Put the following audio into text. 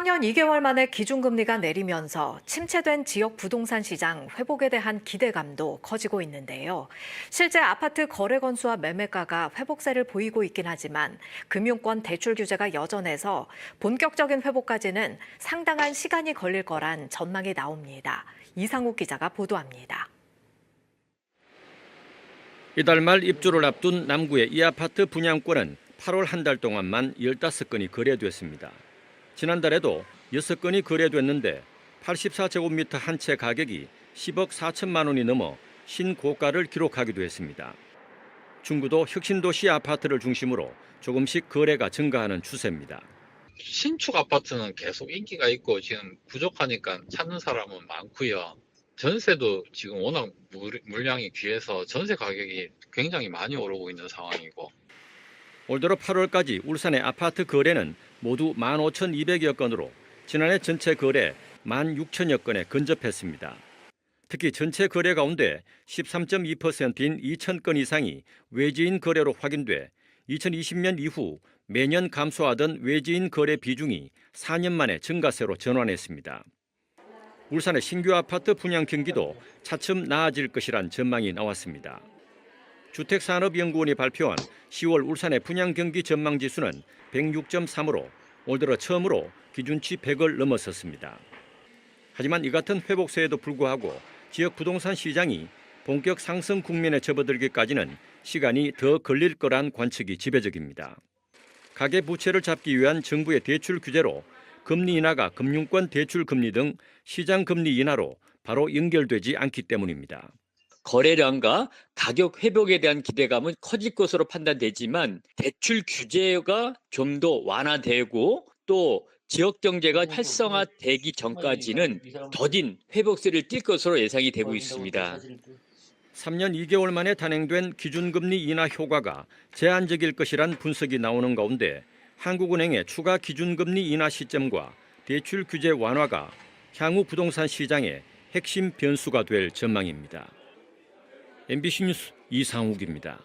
4년 2개월 만에 기준금리가 내리면서 침체된 지역 부동산 시장 회복에 대한 기대감도 커지고 있는데요. 실제 아파트 거래 건수와 매매가가 회복세를 보이고 있긴 하지만 금융권 대출 규제가 여전해서 본격적인 회복까지는 상당한 시간이 걸릴 거란 전망이 나옵니다. 이상욱 기자가 보도합니다. 이달 말 입주를 앞둔 남구의 이 아파트 분양권은 8월 한 달 동안만 15건이 거래됐습니다. 지난달에도 6건이 거래됐는데 84제곱미터 한 채 가격이 10억 4천만 원이 넘어 신고가를 기록하기도 했습니다. 중구도 혁신도시 아파트를 중심으로 조금씩 거래가 증가하는 추세입니다. 신축 아파트는 계속 인기가 있고 지금 부족하니까 찾는 사람은 많고요. 전세도 지금 워낙 물량이 귀해서 전세 가격이 굉장히 많이 오르고 있는 상황이고. 올 들어 8월까지 울산의 아파트 거래는 모두 15,200여 건으로 지난해 전체 거래 16,000여 건에 근접했습니다. 특히 전체 거래 가운데 13.2%인 2,000건 이상이 외지인 거래로 확인돼 2020년 이후 매년 감소하던 외지인 거래 비중이 4년 만에 증가세로 전환했습니다. 울산의 신규 아파트 분양 경기도 차츰 나아질 것이란 전망이 나왔습니다. 주택산업연구원이 발표한 10월 울산의 분양 경기 전망 지수는 106.3으로 올 들어 처음으로 기준치 100을 넘어섰습니다. 하지만 이 같은 회복세에도 불구하고 지역 부동산 시장이 본격 상승 국면에 접어들기까지는 시간이 더 걸릴 거란 관측이 지배적입니다. 가계 부채를 잡기 위한 정부의 대출 규제로 금리 인하가 금융권 대출 금리 등 시장 금리 인하로 바로 연결되지 않기 때문입니다. 거래량과 가격 회복에 대한 기대감은 커질 것으로 판단되지만 대출 규제가 좀 더 완화되고 또 지역 경제가 활성화되기 전까지는 더딘 회복세를 띌 것으로 예상이 되고 있습니다. 3년 2개월 만에 단행된 기준금리 인하 효과가 제한적일 것이란 분석이 나오는 가운데 한국은행의 추가 기준금리 인하 시점과 대출 규제 완화가 향후 부동산 시장의 핵심 변수가 될 전망입니다. MBC 뉴스 이상욱입니다.